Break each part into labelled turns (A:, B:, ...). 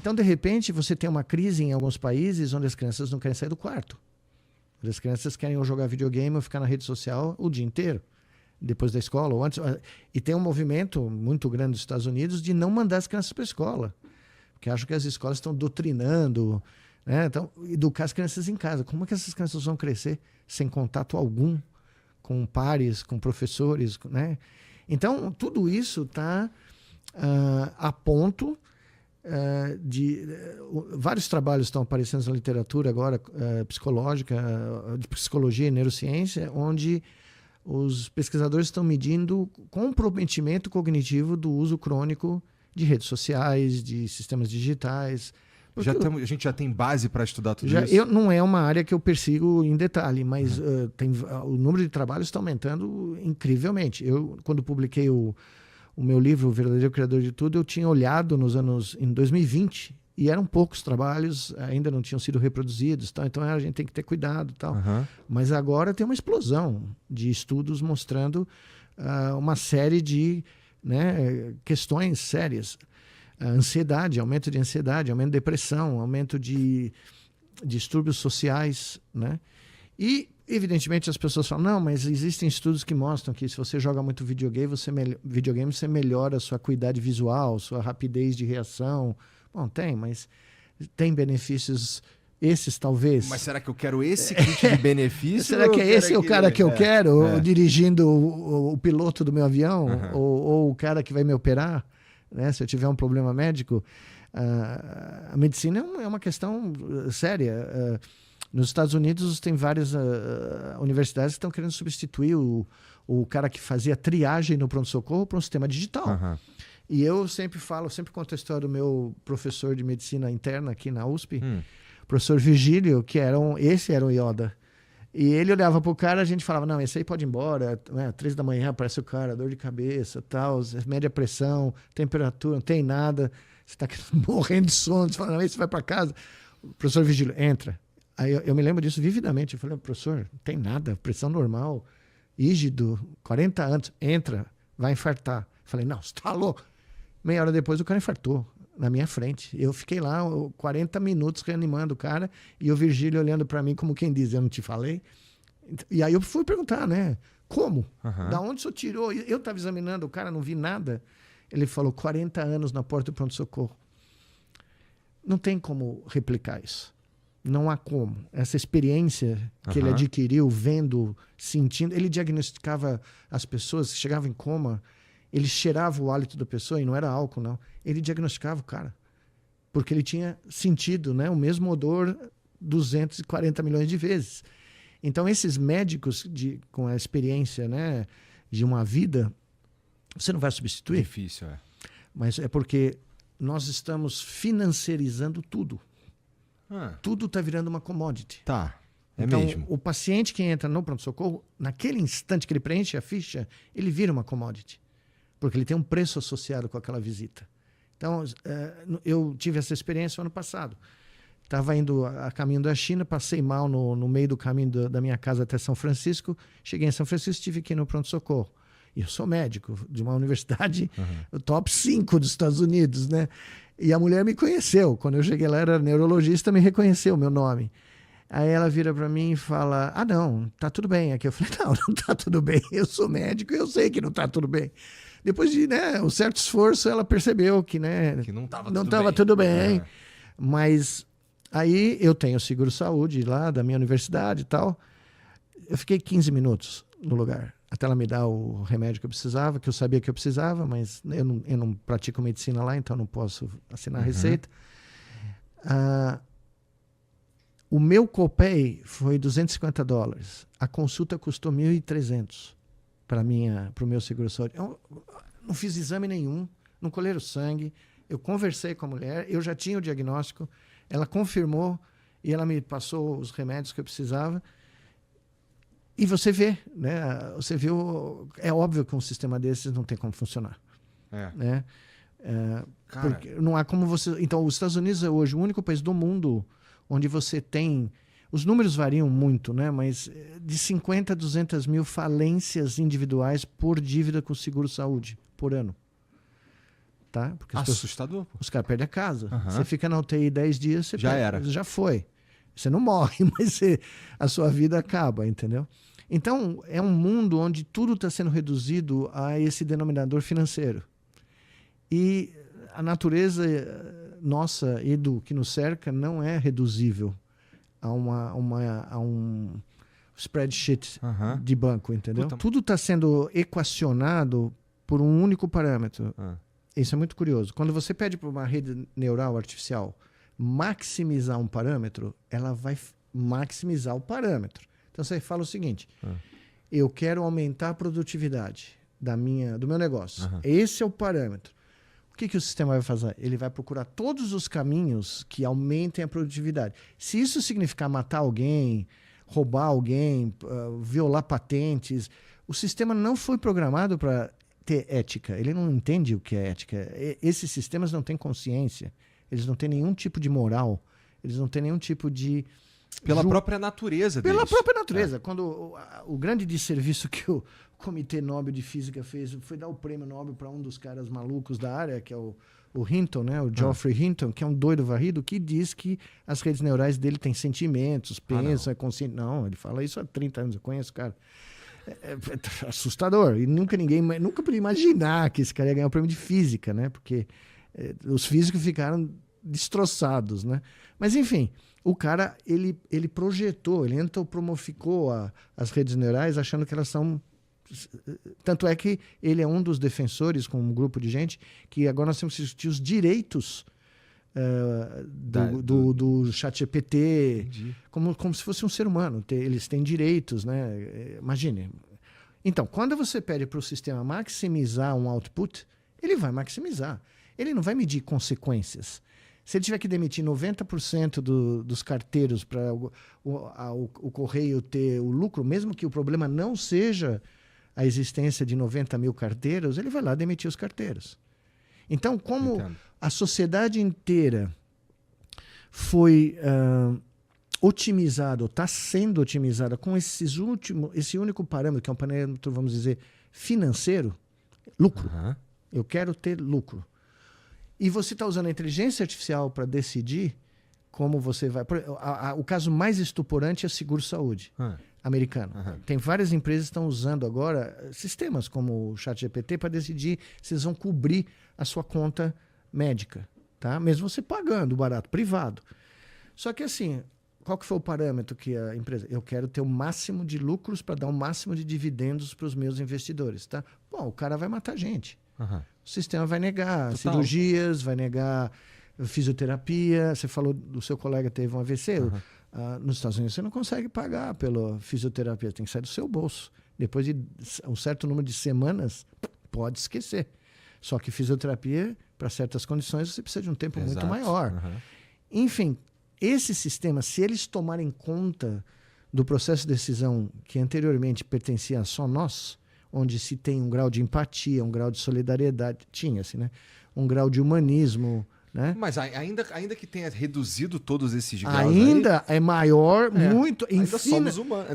A: Então, de repente, você tem uma crise em alguns países onde as crianças não querem sair do quarto. As crianças querem ou jogar videogame ou ficar na rede social o dia inteiro, depois da escola ou antes. E tem um movimento muito grande nos Estados Unidos de não mandar as crianças para a escola, porque acham que as escolas estão doutrinando, né? Então, educar as crianças em casa. Como é que essas crianças vão crescer sem contato algum com pares, com professores, né? Então, tudo isso está a ponto de... vários trabalhos estão aparecendo na literatura agora, psicológica, de psicologia e neurociência, onde os pesquisadores estão medindo comprometimento cognitivo do uso crônico de redes sociais, de sistemas digitais.
B: A gente já tem base para estudar tudo isso?
A: Não é uma área que eu persigo em detalhe, mas o número de trabalhos está aumentando incrivelmente. Eu, quando publiquei o meu livro, O Verdadeiro Criador de Tudo, eu tinha olhado em 2020, e eram poucos trabalhos, ainda não tinham sido reproduzidos, tal, então a gente tem que ter cuidado. Tal. Mas agora tem uma explosão de estudos mostrando uma série de questões sérias. Ansiedade, aumento de ansiedade, aumento de depressão, aumento de distúrbios sociais, né? E, evidentemente, as pessoas falam, não, mas existem estudos que mostram que se você joga muito videogame, você melhora a sua acuidade visual, sua rapidez de reação. Bom, tem, mas tem benefícios esses, talvez.
B: Mas será que eu quero esse kit de benefício?
A: Será que esse é o cara que eu quero, dirigindo o piloto do meu avião, ou o cara que vai me operar? Né? Se eu tiver um problema médico, a medicina é uma questão séria. Nos Estados Unidos tem várias universidades que estão querendo substituir o cara que fazia triagem no pronto-socorro para um sistema digital. E eu sempre conto a história do meu professor de medicina interna aqui na USP, professor Virgílio, esse era o Yoda. E ele olhava pro cara, a gente falava, não, esse aí pode ir embora, 3 da manhã aparece o cara, dor de cabeça, tal, média pressão, temperatura, não tem nada, você tá morrendo de sono, você fala, não, esse vai para casa. O professor Vigílio, entra. Aí eu me lembro disso vividamente, eu falei, professor, não tem nada, pressão normal, rígido, 40 anos, entra, vai infartar. Eu falei, não, você tá louco. Meia hora depois o cara infartou na minha frente. Eu fiquei lá 40 minutos reanimando o cara e o Virgílio olhando para mim como quem diz, eu não te falei. E aí eu fui perguntar, né? Como? Da onde o senhor tirou? Eu estava examinando o cara, não vi nada. Ele falou, 40 anos na porta do pronto-socorro. Não tem como replicar isso. Não há como. Essa experiência que ele adquiriu, vendo, sentindo, ele diagnosticava as pessoas que chegavam em coma. Ele cheirava o hálito da pessoa, e não era álcool, não. Ele diagnosticava o cara. Porque ele tinha sentido, né, o mesmo odor 240 milhões de vezes. Então, esses médicos com a experiência, né, de uma vida, você não vai substituir.
B: Difícil, é.
A: Mas é porque nós estamos financiarizando tudo. Tudo está virando uma commodity.
B: Tá,
A: então,
B: mesmo.
A: O paciente que entra no pronto-socorro, naquele instante que ele preenche a ficha, ele vira uma commodity. Porque ele tem um preço associado com aquela visita. Então, eu tive essa experiência ano passado. Estava indo a caminho da China, passei mal no meio do caminho da minha casa até São Francisco. Cheguei em São Francisco, tive que ir no pronto-socorro. E eu sou médico de uma universidade top 5 dos Estados Unidos, né? E a mulher me conheceu. Quando eu cheguei lá, era neurologista, me reconheceu o meu nome. Aí ela vira para mim e fala, não, tá tudo bem. Aqui eu falei, não tá tudo bem. Eu sou médico e eu sei que não tá tudo bem. Depois de um certo esforço, ela percebeu que,
B: que não
A: estava tudo bem. Mas aí eu tenho seguro-saúde lá da minha universidade e tal. Eu fiquei 15 minutos no lugar, até ela me dar o remédio que eu precisava, que eu sabia que eu precisava, mas eu não pratico medicina lá, então não posso assinar a receita. O meu copay foi $250. A consulta custou $1.300 para o meu seguro-saúde. Eu não fiz exame nenhum, não colheram sangue, eu conversei com a mulher, eu já tinha o diagnóstico, ela confirmou e ela me passou os remédios que eu precisava. E você vê, né? Você viu, é óbvio que um sistema desses não tem como funcionar. Né? Porque não há como você... Então, os Estados Unidos é hoje o único país do mundo onde você tem... Os números variam muito, né? Mas de 50 a 200 mil falências individuais por dívida com seguro-saúde por ano. Tá? Porque
B: assustador.
A: Os caras perdem a casa. Você fica na UTI 10 dias, você já foi. Você não morre, mas a sua vida acaba, entendeu? Então, é um mundo onde tudo está sendo reduzido a esse denominador financeiro. E a natureza nossa e do que nos cerca não é reduzível a um spreadsheet de banco, entendeu? Puta. Tudo está sendo equacionado por um único parâmetro. Isso é muito curioso. Quando você pede para uma rede neural artificial maximizar um parâmetro, ela vai maximizar o parâmetro. Então você fala o seguinte, eu quero aumentar a produtividade do meu negócio. Esse é o parâmetro. O que o sistema vai fazer? Ele vai procurar todos os caminhos que aumentem a produtividade. Se isso significar matar alguém, roubar alguém, violar patentes, o sistema não foi programado para ter ética. Ele não entende o que é ética. Esses sistemas não têm consciência. Eles não têm nenhum tipo de moral. Eles não têm nenhum tipo de...
B: Pela própria natureza deles.
A: Pela própria natureza. Quando o grande desserviço que o Comitê Nobel de Física fez foi dar o prêmio Nobel para um dos caras malucos da área, que é o Hinton, né? O Geoffrey Hinton, que é um doido varrido, que diz que as redes neurais dele têm sentimentos, pensam, é consciente. Não, ele fala isso há 30 anos, eu conheço o cara. É assustador. E nunca podia imaginar que esse cara ia ganhar o prêmio de física, né? Porque os físicos ficaram destroçados, né? Mas, enfim, o cara, ele projetou, ele antropomoficou as redes neurais achando que elas são... Tanto é que ele é um dos defensores, com um grupo de gente, que agora nós temos que discutir os direitos do ChatGPT, como se fosse um ser humano. Eles têm direitos, né? Imagine. Então, quando você pede para o sistema maximizar um output, ele vai maximizar. Ele não vai medir consequências. Se ele tiver que demitir 90% dos carteiros para o correio ter o lucro, mesmo que o problema não seja a existência de 90 mil carteiros, ele vai lá demitir os carteiros. Então, como a sociedade inteira foi otimizada, ou está sendo otimizada com esse único parâmetro, que é um parâmetro, vamos dizer, financeiro, lucro. Eu quero ter lucro. E você está usando a inteligência artificial para decidir como você vai... O caso mais estuporante é seguro-saúde americano. Tem várias empresas que estão usando agora sistemas como o ChatGPT para decidir se eles vão cobrir a sua conta médica, tá? Mesmo você pagando barato, privado. Só que assim, qual que foi o parâmetro que a empresa... Eu quero ter o máximo de lucros para dar o máximo de dividendos para os meus investidores, tá? Bom, o cara vai matar gente. O sistema vai negar cirurgias, vai negar fisioterapia. Você falou do seu colega teve um AVC. Nos Estados Unidos você não consegue pagar pela fisioterapia, tem que sair do seu bolso. Depois de um certo número de semanas, pode esquecer. Só que fisioterapia, para certas condições, você precisa de um tempo muito maior. Enfim, esse sistema, se eles tomarem conta do processo de decisão que anteriormente pertencia a só nós, onde se tem um grau de empatia, um grau de solidariedade, tinha-se, né? Um grau de humanismo, né?
B: Mas ainda que tenha reduzido todos esses graus
A: ainda aí, é maior, muito...
B: Ainda somos humanos.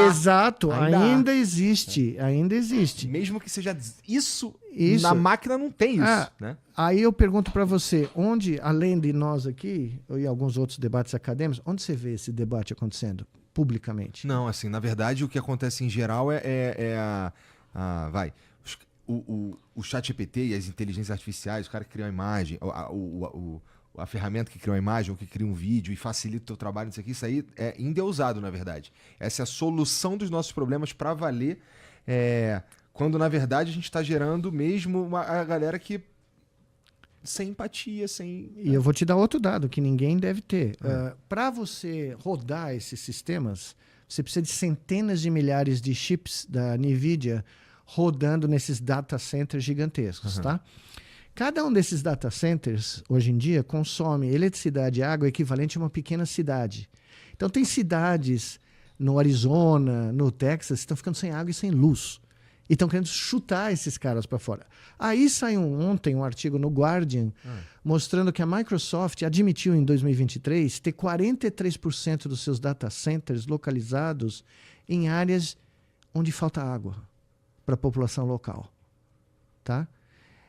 A: Exato, ainda existe.
B: Mesmo que seja isso. Na máquina não tem isso, né?
A: Aí eu pergunto para você, onde, além de nós aqui, e alguns outros debates acadêmicos, onde você vê esse debate acontecendo publicamente?
B: Não, assim, na verdade, o que acontece em geral o ChatGPT e as inteligências artificiais, o cara que cria uma imagem, a ferramenta que cria uma imagem ou que cria um vídeo e facilita o teu trabalho, isso aí é endeusado, na verdade. Essa é a solução dos nossos problemas para valer, quando, na verdade, a gente está gerando mesmo a galera que... sem empatia, sem...
A: E eu vou te dar outro dado que ninguém deve ter. Para você rodar esses sistemas, você precisa de centenas de milhares de chips da NVIDIA rodando nesses data centers gigantescos, tá? Cada um desses data centers, hoje em dia, consome eletricidade e água equivalente a uma pequena cidade. Então, tem cidades no Arizona, no Texas, que estão ficando sem água e sem luz. E estão querendo chutar esses caras para fora. Aí saiu ontem um artigo no Guardian mostrando que a Microsoft admitiu em 2023 ter 43% dos seus data centers localizados em áreas onde falta água para a população local. Tá?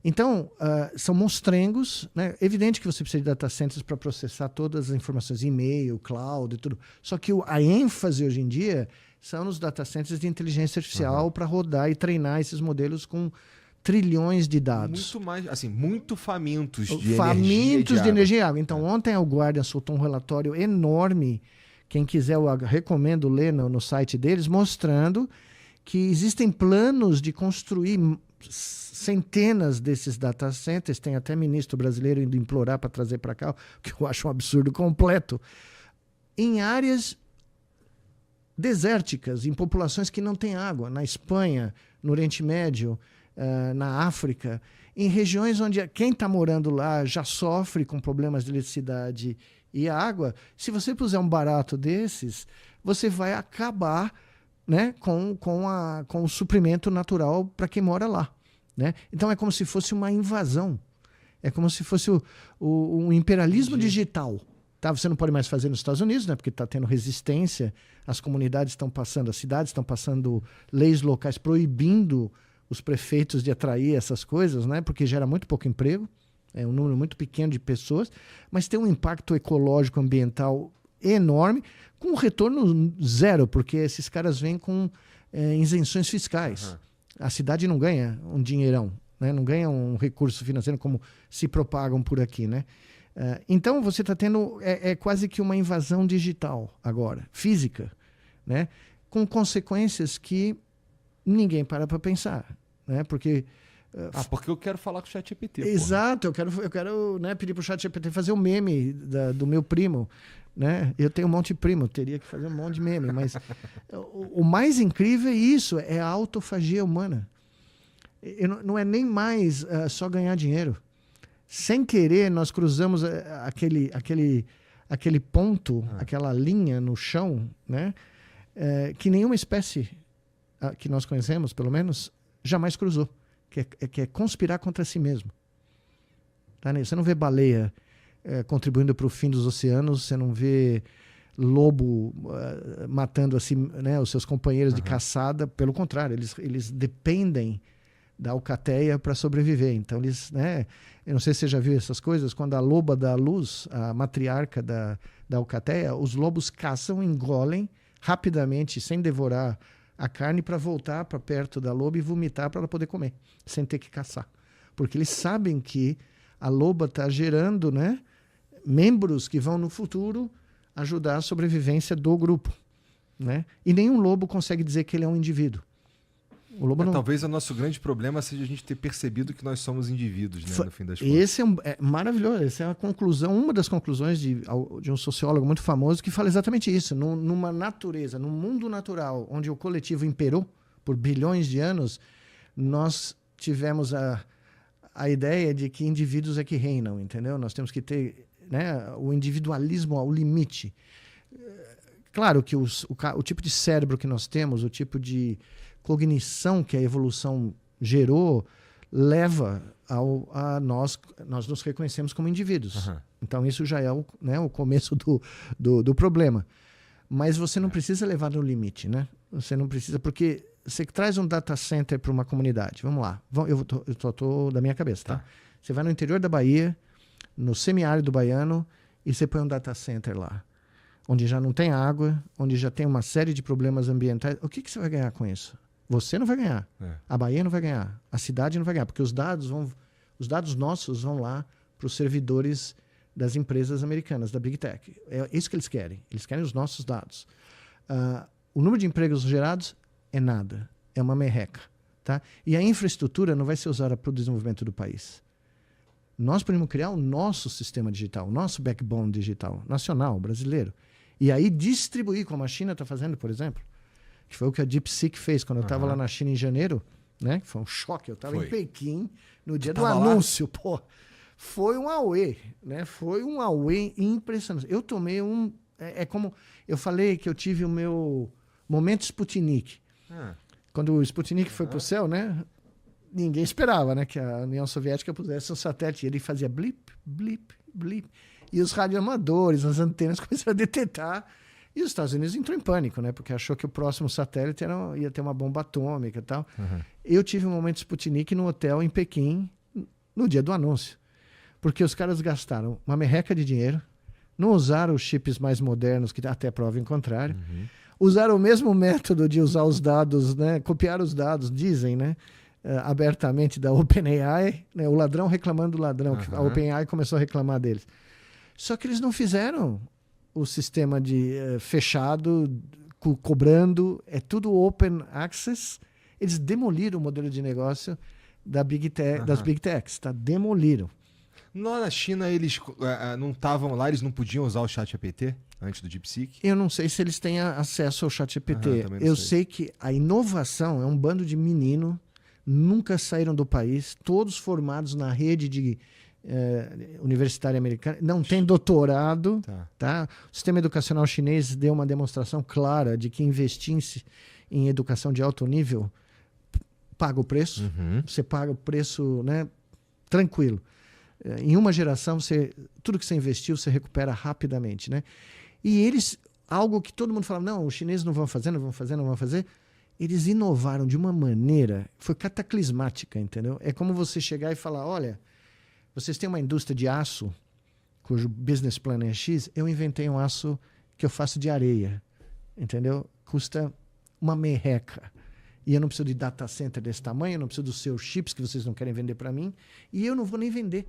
A: Então, são monstrengos, né? Evidente que você precisa de data centers para processar todas as informações, e-mail, cloud e tudo. Só que a ênfase hoje em dia são nos data centers de inteligência artificial para rodar e treinar esses modelos com trilhões de dados.
B: Muito mais, assim, muito famintos de
A: famintos de energia e água.
B: água.
A: Então, ontem o Guardian soltou um relatório enorme. Quem quiser, eu recomendo ler no site deles, mostrando que existem planos de construir centenas desses data centers. Tem até ministro brasileiro indo implorar para trazer para cá, o que eu acho um absurdo completo, em áreas desérticas, em populações que não têm água, na Espanha, no Oriente Médio, na África, em regiões onde quem está morando lá já sofre com problemas de eletricidade e água. Se você puser um barato desses, você vai acabar, né, com o suprimento natural para quem mora lá, né? Então é como se fosse uma invasão, é como se fosse um imperialismo digital. Tá? Você não pode mais fazer nos Estados Unidos, né, porque está tendo resistência, as comunidades estão passando, as cidades estão passando leis locais proibindo os prefeitos de atrair essas coisas, né, porque gera muito pouco emprego, é um número muito pequeno de pessoas, mas tem um impacto ecológico, ambiental enorme, com um retorno zero, porque esses caras vêm com isenções fiscais. A cidade não ganha um dinheirão, né? Não ganha um recurso financeiro como se propagam por aqui, né? Então você está tendo quase que uma invasão digital agora, física, né? Com consequências que ninguém para pensar, né? Porque
B: porque eu quero falar com o ChatGPT.
A: Exato, eu quero, né, pedir para o ChatGPT fazer um meme do meu primo, né? Eu tenho um monte de primo, teria que fazer um monte de meme, mas o mais incrível é isso, é a autofagia humana. Não é nem mais só ganhar dinheiro. Sem querer, nós cruzamos aquele ponto, aquela linha no chão, né? Que nenhuma espécie que nós conhecemos, pelo menos, jamais cruzou. Que é conspirar contra si mesmo. Tá, né? Você não vê baleia contribuindo para o fim dos oceanos, você não vê lobo matando assim, né, os seus companheiros de caçada. Pelo contrário, eles dependem da alcateia para sobreviver. Então, né, eu não sei se você já viu essas coisas, quando a loba dá luz, a matriarca da alcateia, os lobos caçam, engolem rapidamente, sem devorar a carne, para voltar para perto da loba e vomitar para ela poder comer, sem ter que caçar. Porque eles sabem que a loba está gerando, né, membros que vão no futuro ajudar a sobrevivência do grupo, né? E nenhum lobo consegue dizer que ele é um indivíduo. O lobo não...
B: Talvez o nosso grande problema seja a gente ter percebido que nós somos indivíduos, né, no fim das contas.
A: Esse é maravilhoso. Essa é a conclusão, uma das conclusões de um sociólogo muito famoso que fala exatamente isso. Numa natureza, num mundo natural, onde o coletivo imperou por bilhões de anos, nós tivemos a ideia de que indivíduos é que reinam, entendeu? Nós temos que ter, né, o individualismo ao limite. Claro que o tipo de cérebro que nós temos, o tipo de cognição que a evolução gerou, leva a nós nos reconhecemos como indivíduos. Então isso já é o começo do problema. Mas você não precisa levar no limite, né? Você não precisa, porque você traz um data center para uma comunidade. Vamos lá, eu tô da minha cabeça, tá? Você vai no interior da Bahia, no semiárido baiano, e você põe um data center lá, onde já não tem água, onde já tem uma série de problemas ambientais. O que você vai ganhar com isso? Você não vai ganhar. A Bahia não vai ganhar. A cidade não vai ganhar, porque os dados nossos vão lá para os servidores das empresas americanas, da Big Tech. É isso que eles querem. Eles querem os nossos dados. O número de empregos gerados é nada. É uma merreca. Tá? E a infraestrutura não vai ser usada para o desenvolvimento do país. Nós podemos criar o nosso sistema digital, o nosso backbone digital, nacional, brasileiro. E aí distribuir, como a China está fazendo, por exemplo. Que foi o que a DeepSeek fez quando eu estava lá na China em janeiro, né? Que foi um choque. Eu estava em Pequim no dia do anúncio. Pô, foi um auê, né? Foi um auê impressionante. Eu tomei como eu falei que eu tive o meu momento Sputnik. Quando o Sputnik foi para o céu, né? Ninguém esperava, né, que a União Soviética pusesse um satélite. Ele fazia blip, blip, blip. E os radioamadores, as antenas começaram a detectar. E os Estados Unidos entrou em pânico, né? Porque achou que o próximo satélite ia ter uma bomba atômica e tal. Eu tive um momento Sputnik no hotel em Pequim, no dia do anúncio. Porque os caras gastaram uma merreca de dinheiro, não usaram os chips mais modernos, que até prova em contrário, usaram o mesmo método de usar os dados, né, copiar os dados, dizem, né, abertamente da OpenAI, né, o ladrão reclamando do ladrão, que a OpenAI começou a reclamar deles. Só que eles não fizeram o sistema de fechado, cobrando, é tudo open access. Eles demoliram o modelo de negócio das Big Techs, tá? Demoliram.
B: Lá na China, eles não estavam lá, eles não podiam usar o ChatGPT antes do DeepSeek?
A: Eu não sei se eles têm acesso ao ChatGPT. Eu sei que a inovação é um bando de menino, nunca saíram do país, todos formados na rede de universitária americana, não tem doutorado. Tá? O sistema educacional chinês deu uma demonstração clara de que investir em educação de alto nível paga o preço. Você paga o preço, né, tranquilo. Em uma geração, tudo que você investiu, você recupera rapidamente, né? E eles, algo que todo mundo falava, não, os chineses não vão fazer, não vão fazer, não vão fazer, eles inovaram de uma maneira, foi cataclismática, entendeu? É como você chegar e falar, olha, vocês têm uma indústria de aço, cujo business plan é X, eu inventei um aço que eu faço de areia, entendeu? Custa uma merreca. E eu não preciso de data center desse tamanho, eu não preciso dos seus chips que vocês não querem vender para mim, e eu não vou nem vender.